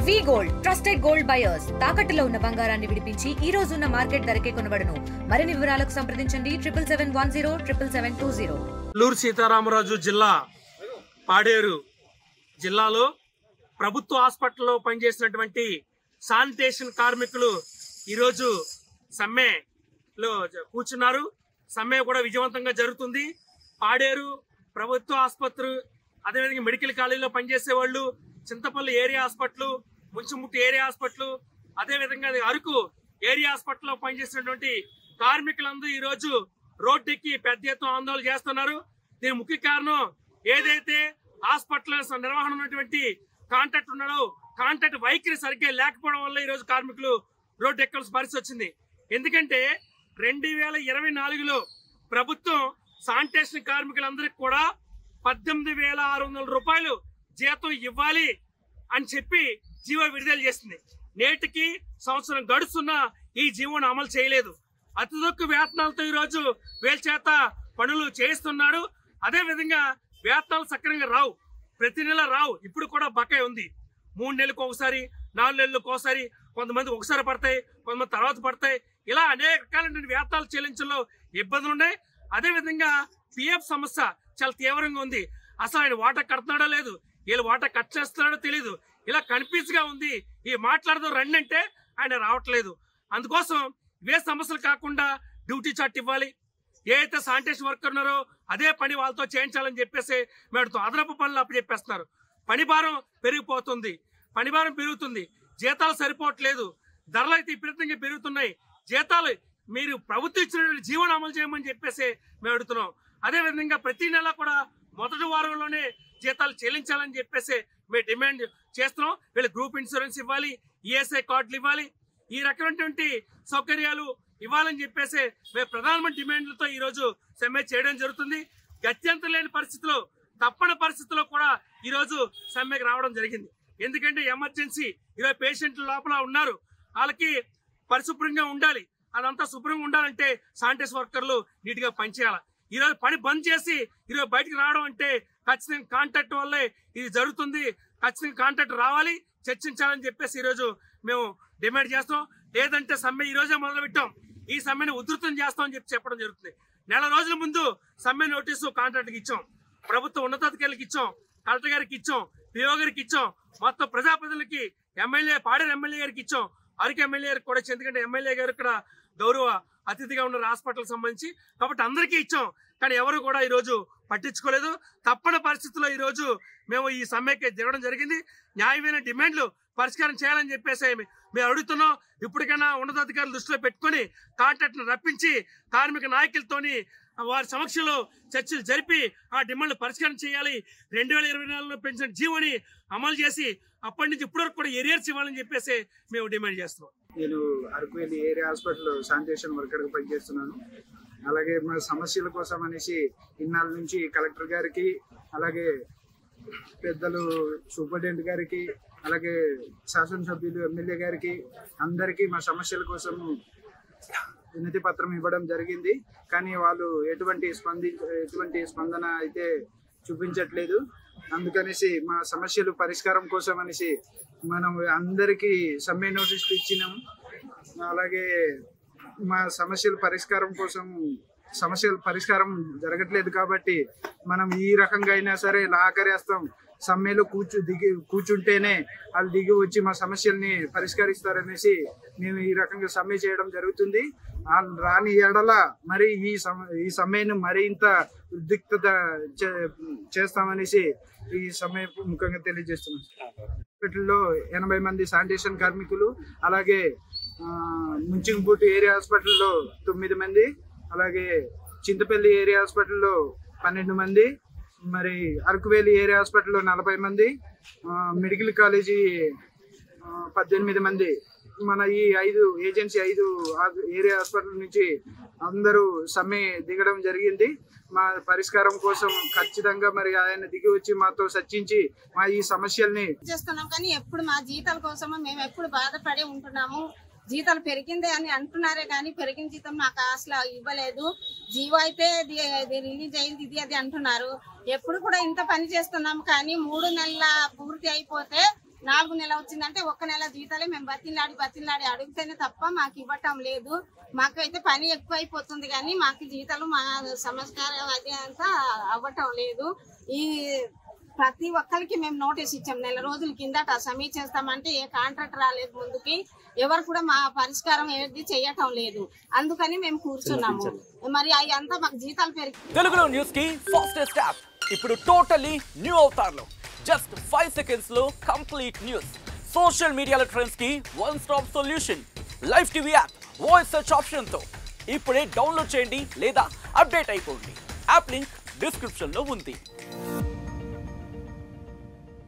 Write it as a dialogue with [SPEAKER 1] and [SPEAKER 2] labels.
[SPEAKER 1] వి gold trusted gold buyers తాకట్టులో ఉన్న బంగారాన్ని విడిపించి ఈ రోజు ఉన్న మార్కెట్ ధరకే కొనబడును. మరిన్ని వివరాలకు సంప్రదించండి 77107720.
[SPEAKER 2] అల్లూరు సీతారామరాజు జిల్లా పాడేరు జిల్లాలో ప్రభుత్వ హాస్పిటల్లో పనిచేసినటువంటి శానిటేషన్ కార్మికులు ఈరోజు సమ్మెలో కూర్చున్నారు. సమ్మె కూడా విజయవంతంగా జరుగుతుంది. పాడేరు ప్రభుత్వ ఆసుపత్రి, అదేవిధంగా మెడికల్ కాలేజీలో పనిచేసే వాళ్ళు, Chintapalli area hospital, Munchumuttu area hospital, అదేవిధంగా అరకు ఏరియా హాస్పిటల్లో పనిచేసినటువంటి కార్మికులందరూ ఈరోజు రోడ్డెక్కి పెద్ద ఎత్తున ఆందోళన చేస్తున్నారు. దీని ముఖ్య కారణం ఏదైతే హాస్పిటల్ నిర్వహణ ఉన్నటువంటి కాంట్రాక్ట్ ఉన్నాడో కాంట్రాక్ట్ వైఖరి సరిగ్గా లేకపోవడం వల్ల ఈరోజు కార్మికులు రోడ్డు ఎక్కాల్సిన పరిస్థితి వచ్చింది. ఎందుకంటే 2024లో ప్రభుత్వం శానిటేషన్ కార్మికులందరికీ కూడా 18,600 రూపాయలు జీతం ఇవ్వాలి అని చెప్పి జీవో విడుదల చేసింది. నేటికి సంవత్సరం గడుస్తున్నా ఈ జీవోను అమలు చేయలేదు. అతి తక్కువ వేతనాలతో ఈరోజు వీళ్ళ చేత పనులు చేయిస్తున్నాడు. అదేవిధంగా వేతనాలు సక్రమంగా రావు, ప్రతి నెల రావు. ఇప్పుడు కూడా బకాయి ఉంది. 3 నెలలకు ఒకసారి, 4 నెలలకు ఒకసారి, కొంతమంది ఒకసారి పడతాయి, కొంతమంది తర్వాత పడతాయి. ఇలా అనేక రకాలైన వేతనాలు చెల్లించడంలో ఇబ్బందులు ఉన్నాయి. అదేవిధంగా పిఎఫ్ సమస్య చాలా తీవ్రంగా ఉంది. అసలు ఆయన వాటా కడుతున్నాడో లేదు, వీళ్ళు వాటా కట్ చేస్తున్నాడో తెలియదు. ఇలా కన్ఫ్యూజ్ గా ఉంది. ఈ మాట్లాడదాం రండి అంటే ఆయన రావట్లేదు. అందుకోసం ఇవే సమస్యలు కాకుండా డ్యూటీ చార్ట్ ఇవ్వాలి. ఏదైతే శానిటేషన్ వర్కర్ ఉన్నారో అదే పని వాళ్ళతో చేయించాలని చెప్పేసి మేడుతో అదనపు పనులు అప్పచెప్పేస్తున్నారు. పని భారం పెరిగిపోతుంది, పని భారం పెరుగుతుంది, జీతాలు సరిపోవట్లేదు, ధరలు అయితే విపరీతంగా పెరుగుతున్నాయి. జీతాలు మీరు ప్రభుత్వం ఇచ్చినటువంటి జీవన అమలు చేయమని చెప్పేసి మేము అడుగుతున్నాం. అదేవిధంగా ప్రతి నెల కూడా మొదటి వారంలోనే జీతాలు చెల్లించాలని చెప్పేసి మేము డిమాండ్ చేస్తున్నాం. వీళ్ళు గ్రూప్ ఇన్సూరెన్స్ ఇవ్వాలి, ఈఎస్ఐ కార్డులు ఇవ్వాలి, ఈ రకమైనటువంటి సౌకర్యాలు ఇవ్వాలని చెప్పేసి మేము ప్రధానమైన డిమాండ్లతో ఈరోజు సమ్మె చేయడం జరుగుతుంది. గత్యంతరం లేని పరిస్థితిలో, తప్పని పరిస్థితిలో కూడా ఈరోజు సమ్మెకి రావడం జరిగింది. ఎందుకంటే ఎమర్జెన్సీ, ఈరోజు పేషెంట్లు లోపల ఉన్నారు, వాళ్ళకి పరిశుభ్రంగా ఉండాలి. అదంతా శుభ్రంగా ఉండాలంటే శానిటేషన్ వర్కర్లు నీట్గా పనిచేయాలి. ఈరోజు పని బంద్ చేసి ఈరోజు బయటకు రావడం అంటే ఖచ్చితంగా కాంట్రాక్ట్ వల్లే ఇది జరుగుతుంది. ఖచ్చితంగా కాంట్రాక్ట్ రావాలి, చర్చించాలని చెప్పేసి ఈరోజు మేము డిమాండ్ చేస్తాం. లేదంటే సమ్మె ఈ రోజే మొదలు పెట్టాం, ఈ సమ్మెను ఉధృతం చేస్తామని చెప్పడం జరుగుతుంది. నెల రోజుల ముందు సమ్మె నోటీసు కాంట్రాక్ట్కి ఇచ్చాం, ప్రభుత్వ ఉన్నతాధికారులకు ఇచ్చాం, కలెక్టర్ గారికి ఇచ్చాం, పిఓ గారికి ఇచ్చాం, మొత్తం ప్రజాప్రతినిధులకి, ఎమ్మెల్యే పాడేరు ఎమ్మెల్యే గారికి ఇచ్చాం, అరకు ఎమ్మెల్యే గారికి కూడా. ఎందుకంటే ఎమ్మెల్యే గారు ఇక్కడ గౌరవ అతిథిగా ఉన్నారు హాస్పిటల్ సంబంధించి, కాబట్టి అందరికీ ఇచ్చాం. కానీ ఎవరు కూడా ఈరోజు పట్టించుకోలేదు. తప్పని పరిస్థితుల్లో ఈరోజు మేము ఈ సమ్మెకి దిగడం జరిగింది. న్యాయమైన డిమాండ్లు పరిష్కారం చేయాలని చెప్పేసి మేము అడుగుతున్నాం. ఇప్పటికైనా ఉన్నతాధికారులు దృష్టిలో పెట్టుకుని కాంట్రాక్ట్ను రప్పించి కార్మిక నాయకులతోని వారి సమక్షంలో చర్చలు జరిపి ఆ డిమాండ్లు పరిష్కారం చేయాలి. 2024లో పెంచిన జీవోని అమలు చేసి అప్పటి నుంచి ఇప్పటి వరకు కూడా ఏరియర్స్ ఇవ్వాలని చెప్పేసి మేము డిమాండ్ చేస్తున్నాం.
[SPEAKER 3] నేను అరకు ఏరియా హాస్పిటల్ శానిటేషన్ వర్కర్గా పనిచేస్తున్నాను. అలాగే మా సమస్యల కోసం అనేసి ఇన్నాళ్ళ నుంచి కలెక్టర్ గారికి, అలాగే పెద్దలు సూపరింటెండెంట్ గారికి, అలాగే శాసనసభ్యులు ఎమ్మెల్యే గారికి అందరికీ మా సమస్యల కోసం వినతి పత్రం ఇవ్వడం జరిగింది. కానీ వాళ్ళు ఎటువంటి స్పందన అయితే చూపించట్లేదు. అందుకనేసి మా సమస్యలు పరిష్కారం కోసం అనేసి మనం అందరికీ సమ్మె నోటీసులు ఇచ్చినాము. అలాగే మా సమస్యల పరిష్కారం జరగట్లేదు కాబట్టి మనం ఈ రకంగా అయినా సరే లాకరేస్తాం. సమ్మెలో కూర్చుంటేనే వాళ్ళు దిగి వచ్చి మా సమస్యల్ని పరిష్కరిస్తారనేసి మేము ఈ రకంగా సమ్మె చేయడం జరుగుతుంది. రాని ఎడల మరి ఈ సమ్మెను మరింత ఉద్రిక్తత చేస్తామనేసి ఈ సమ్మె ముఖ్యంగా తెలియజేస్తున్నాం. హాస్పిటల్లో 80 మంది శానిటేషన్ కార్మికులు, అలాగే ముంచింగుపూటి ఏరియా హాస్పిటల్లో 9 మంది, అలాగే చింతపల్లి ఏరియా హాస్పిటల్లో 12 మంది, మరి అరకువేలి ఏరియా హాస్పిటల్లో 40 మంది, మెడికల్ కాలేజీ 18 మంది, మన ఈ 5 ఏరియా హాస్పిటల్ నుంచి అందరూ సమ్మె దిగడం జరిగింది. మా పరిష్కారం కోసం ఖచ్చితంగా మరి ఆయన దిగి వచ్చి మాతో చర్చించి మా ఈ సమస్యల్ని
[SPEAKER 4] చేస్తున్నాం. కానీ ఎప్పుడు మా జీతాల కోసం మేము ఎప్పుడు బాధపడి ఉంటున్నాము. జీతాలు పెరిగిందే అని అంటున్నారే కానీ పెరిగిన జీతం మాకు అసలు ఇవ్వలేదు. జీవో అయితే రిలీజ్ అయింది, ఇది అది అంటున్నారు. ఎప్పుడు కూడా ఇంత పని చేస్తున్నాము కానీ 3 నెలల పూర్తి అయిపోతే 4 నెల వచ్చిందంటే 1 నెల జీతాలే మేము బతిలాడి అడిగితేనే తప్ప మాకు ఇవ్వటం లేదు. మాకైతే పని ఎక్కువైపోతుంది కానీ మాకు జీతాలు మా సంస్కారం అది అంతా అవ్వటం లేదు. ఈ ప్రతి ఒక్కరికి మేము నోటీస్ ఇచ్చాం. నెల రోజుల కిందట సమీక్ష చేస్తామంటే ఏ కాంట్రాక్ట్ రాలేదు ముందుకి, ఎవరు కూడా మా పరిష్కారం ఏది చేయటం లేదు. అందుకని మేము కూర్చున్నాము. మరి అవి అంతా మాకు జీతాలు
[SPEAKER 5] తెలుగులో న్యూస్ కి ఫాస్టెస్ట్ యాప్ ఇప్పుడు టోటల్లీ న్యూ అవతార్లో జస్ట్ 5 seconds లో కంప్లీట్ న్యూస్. సోషల్ మీడియాలో ట్రెండ్స్ కి one stop solution. Live TV app voice search option తో ఇప్పుడే డౌన్లోడ్ చేయండి లేదా అప్డేట్ అయిపోండి. యాప్ లింక్ డిస్క్రిప్షన్ లో ఉంది.